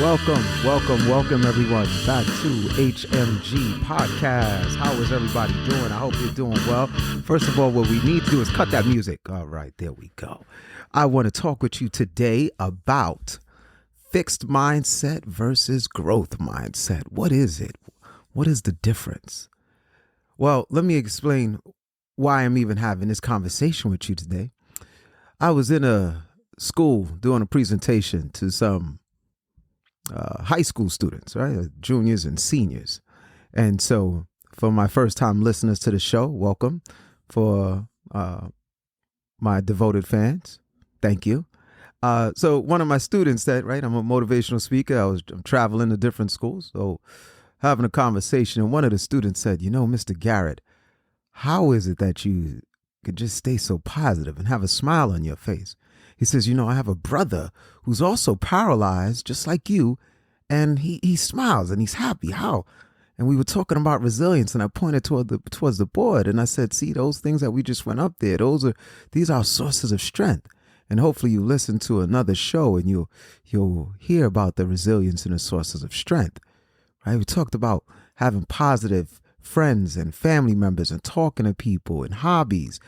Welcome everyone back to HMG Podcast. How is everybody doing? I hope you're doing well. First of all, what we need to do is cut that music. All right, there we go. I want to talk with you today about fixed mindset versus growth mindset. What is it? What is the difference? Well, let me explain why I'm even having this conversation with you today. I was in a school doing a presentation to some high school students, right? Juniors and seniors. And so for my first time listeners to the show, welcome. For my devoted fans, thank you. So one of my students I'm a motivational speaker. I'm traveling to different schools. So having a conversation, and one of the students said, Mr. Garrett, how is it that you could just stay so positive and have a smile on your face? He says, I have a brother who's also paralyzed just like you, and he smiles and he's happy. How? And we were talking about resilience, and I pointed towards the board, and I said, see, those things that we just went up there, these are sources of strength. And hopefully you listen to another show and you'll hear about the resilience and the sources of strength. Right? We talked about having positive friends and family members and talking to people and hobbies,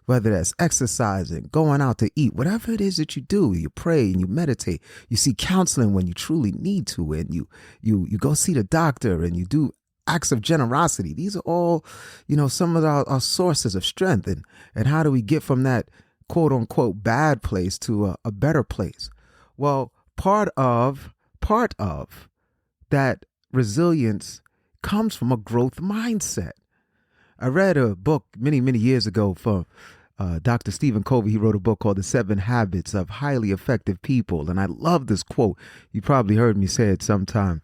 whether that's exercising, going out to eat, whatever it is that you do. You pray and you meditate. You seek counseling when you truly need to, and you go see the doctor, and you do acts of generosity. These are all, some of our sources of strength. And how do we get from that quote unquote bad place to a better place? Well, part of that resilience comes from a growth mindset. I read a book many, many years ago from Dr. Stephen Covey. He wrote a book called The 7 Habits of Highly Effective People. And I love this quote. You probably heard me say it sometime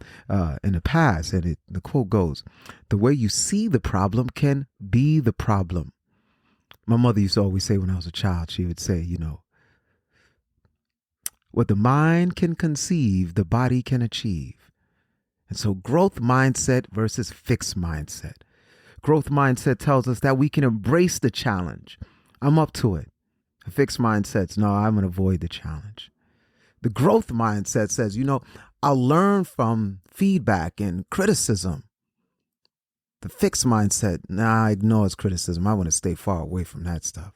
in the past. And the quote goes, "The way you see the problem can be the problem." My mother used to always say when I was a child, she would say, what the mind can conceive, the body can achieve. And so growth mindset versus fixed mindset. Growth mindset tells us that we can embrace the challenge. I'm up to it. A fixed mindset, no, I'm going to avoid the challenge. The growth mindset says, I'll learn from feedback and criticism. The fixed mindset, I ignores criticism. I want to stay far away from that stuff.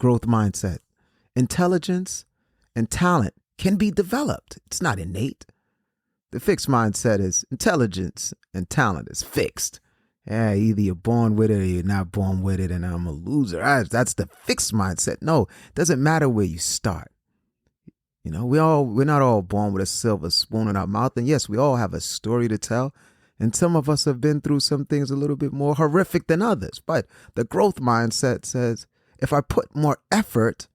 Growth mindset. Intelligence and talent can be developed. It's not innate. The fixed mindset is intelligence and talent is fixed. Yeah, either you're born with it or you're not born with it, and I'm a loser. That's the fixed mindset. No, it doesn't matter where you start. We're not all born with a silver spoon in our mouth. And yes, we all have a story to tell. And some of us have been through some things a little bit more horrific than others. But the growth mindset says, if I put more effort,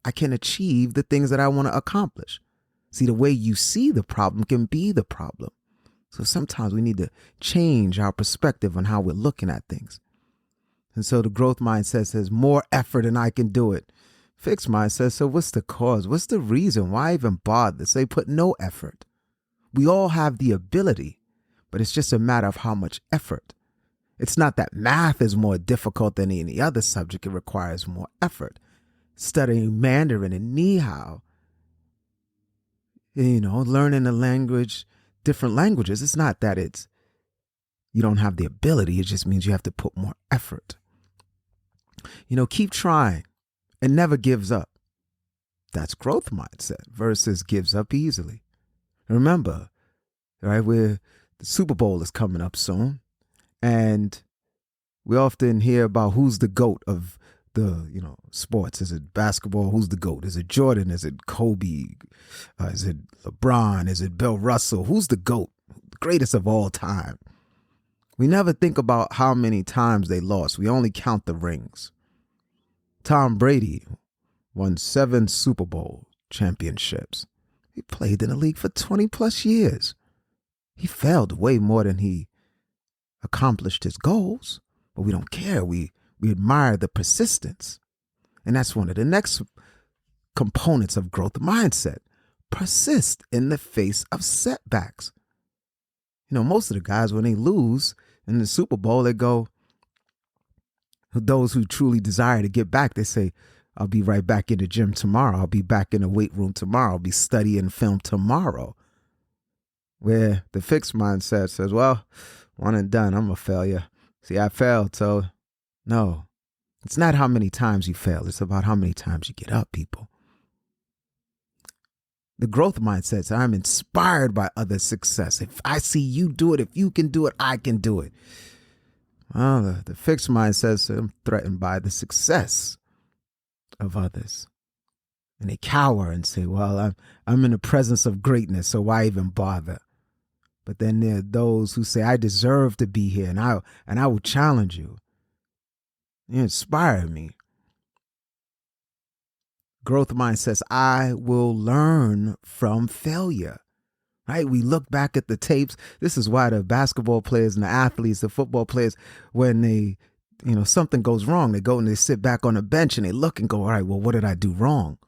I can achieve the things that I want to accomplish. See, the way you see the problem can be the problem. So sometimes we need to change our perspective on how we're looking at things. And so the growth mindset says more effort and I can do it. Fixed mindset, so what's the cause? What's the reason? Why even bother? Say put no effort. We all have the ability, but it's just a matter of how much effort. It's not that math is more difficult than any other subject. It requires more effort. Studying Mandarin and Ni Hao, learning a language, different languages. It's not that you don't have the ability. It just means you have to put more effort. Keep trying and never gives up. That's growth mindset versus gives up easily. Remember, right, the Super Bowl is coming up soon. And we often hear about who's the GOAT of the, sports. Is it basketball? Who's the GOAT? Is it Jordan? Is it Kobe? Is it LeBron? Is it Bill Russell? Who's the GOAT? The greatest of all time. We never think about how many times they lost. We only count the rings. Tom Brady won 7 Super Bowl championships. He played in the league for 20 plus years. He failed way more than he accomplished his goals, but we don't care. We admire the persistence. And that's one of the next components of growth mindset. Persist in the face of setbacks. Most of the guys, when they lose in the Super Bowl, they go, those who truly desire to get back, they say, I'll be right back in the gym tomorrow. I'll be back in the weight room tomorrow. I'll be studying film tomorrow. Where the fixed mindset says, well, one and done, I'm a failure. See, I failed, so no. It's not how many times you fail. It's about how many times you get up, people. The growth mindset says, I'm inspired by other success. If I see you do it, if you can do it, I can do it. Well, the fixed mind says, I'm threatened by the success of others. And they cower and say, well, I'm in the presence of greatness, so why even bother? But then there are those who say, I deserve to be here, and I will challenge you. You inspire me. Growth mind says, I will learn from failure. Right? We look back at the tapes. This is why the basketball players and the athletes, the football players, when they, something goes wrong, they go and they sit back on the bench and they look and go, all right, well, what did I do wrong?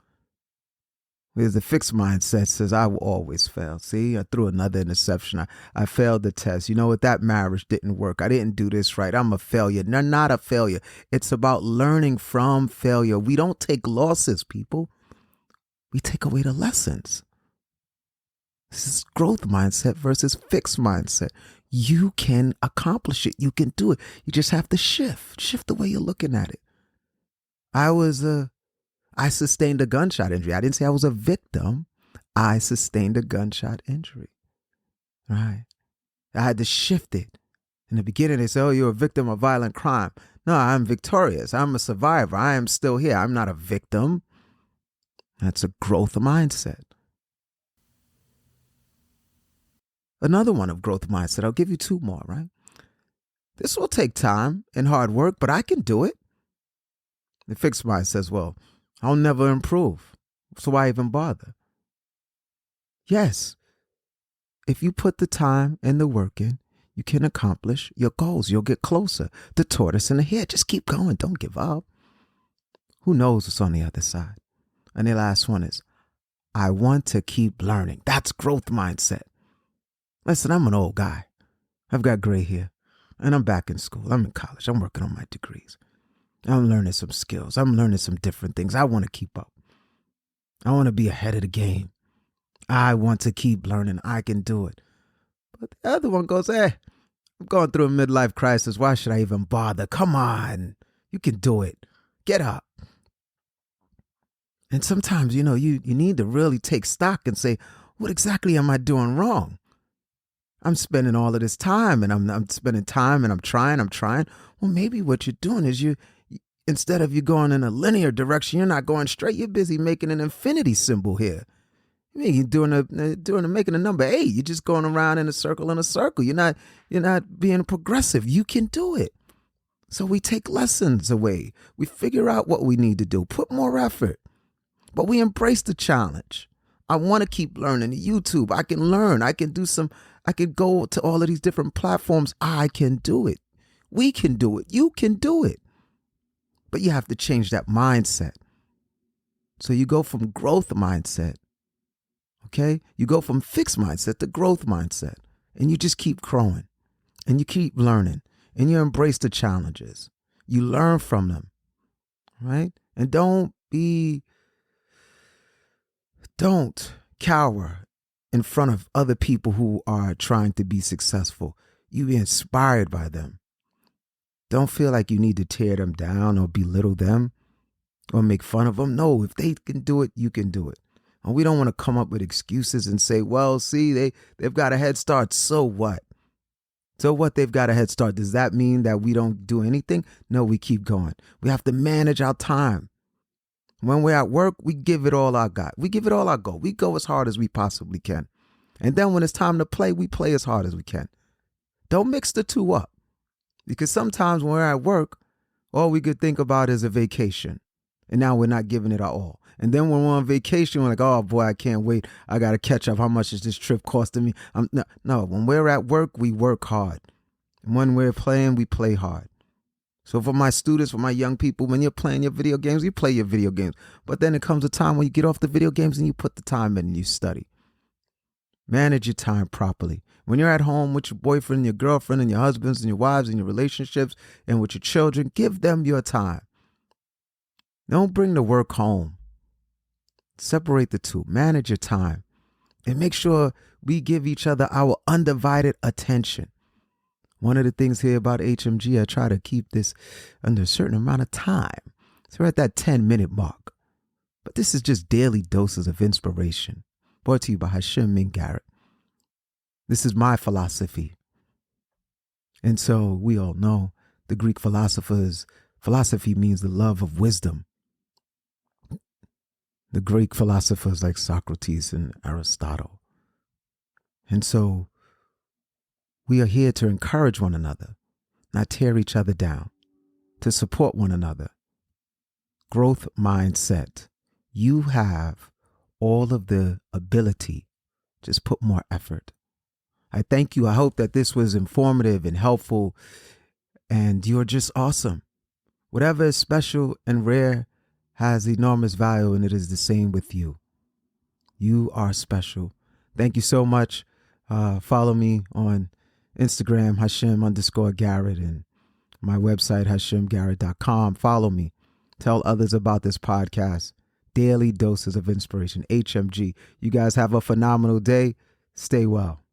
Whereas the fixed mindset says, I will always fail. See, I threw another interception. I failed the test. You know what? That marriage didn't work. I didn't do this right. I'm a failure. No, not a failure. It's about learning from failure. We don't take losses, people. We take away the lessons. This is growth mindset versus fixed mindset. You can accomplish it. You can do it. You just have to shift the way you're looking at it. I sustained a gunshot injury. I didn't say I was a victim. I sustained a gunshot injury. Right? I had to shift it. In the beginning, they say, oh, you're a victim of violent crime. No, I'm victorious. I'm a survivor. I am still here. I'm not a victim. That's a growth mindset. Another one of growth mindset. I'll give you two more, right? This will take time and hard work, but I can do it. The fixed mind says, well, I'll never improve, so why even bother? Yes, if you put the time and the work in, you can accomplish your goals. You'll get closer. The tortoise and the hare. Just keep going. Don't give up. Who knows what's on the other side? And the last one is, I want to keep learning. That's growth mindset. Listen, I'm an old guy. I've got gray hair, and I'm back in school. I'm in college. I'm working on my degrees. I'm learning some skills. I'm learning some different things. I want to keep up. I want to be ahead of the game. I want to keep learning. I can do it. But the other one goes, I'm going through a midlife crisis. Why should I even bother? Come on. You can do it. Get up. And sometimes, you need to really take stock and say, what exactly am I doing wrong? I'm spending all of this time and I'm spending time and I'm trying. Well, maybe what you're doing is instead of you going in a linear direction, you're not going straight. You're busy making an infinity symbol here. I mean, you're making a number 8. You're just going around in a circle. You're not being progressive. You can do it. So we take lessons away. We figure out what we need to do. Put more effort. But we embrace the challenge. I want to keep learning. YouTube, I can learn. I can go to all of these different platforms. I can do it. We can do it. You can do it. But you have to change that mindset. So you go from growth mindset, okay? You go from fixed mindset to growth mindset. And you just keep growing. And you keep learning. And you embrace the challenges. You learn from them, right? And don't cower in front of other people who are trying to be successful. You be inspired by them. Don't feel like you need to tear them down or belittle them or make fun of them. No, if they can do it, you can do it. And we don't want to come up with excuses and say, well, see, they've got a head start. So what? So what, they've got a head start? Does that mean that we don't do anything? No, we keep going. We have to manage our time. When we're at work, we give it all our got. We give it all our go. We go as hard as we possibly can. And then when it's time to play, we play as hard as we can. Don't mix the two up. Because sometimes when we're at work, all we could think about is a vacation. And now we're not giving it our all. And then when we're on vacation, we're like, oh boy, I can't wait. I got to catch up. How much is this trip costing me? No, when we're at work, we work hard. And when we're playing, we play hard. So for my students, for my young people, when you're playing your video games, you play your video games. But then it comes a time when you get off the video games and you put the time in and you study. Manage your time properly. When you're at home with your boyfriend, your girlfriend, and your husbands and your wives and your relationships and with your children, give them your time. Don't bring the work home. Separate the two. Manage your time. and make sure we give each other our undivided attention. One of the things here about HMG, I try to keep this under a certain amount of time. So we're at that 10-minute mark. But this is just daily doses of inspiration, brought to you by Hashem and Garrett. This is my philosophy. And so we all know the Greek philosophy means the love of wisdom. The Greek philosophers like Socrates and Aristotle. And so we are here to encourage one another, not tear each other down, to support one another. Growth mindset. You have all of the ability. Just put more effort. I thank you. I hope that this was informative and helpful, and you're just awesome. Whatever is special and rare has enormous value, and it is the same with you. You are special. Thank you so much. Follow me on Instagram, Hashem_Garrett, and my website, HashemGarrett.com. Follow me. Tell others about this podcast. Daily Doses of Inspiration, HMG. You guys have a phenomenal day. Stay well.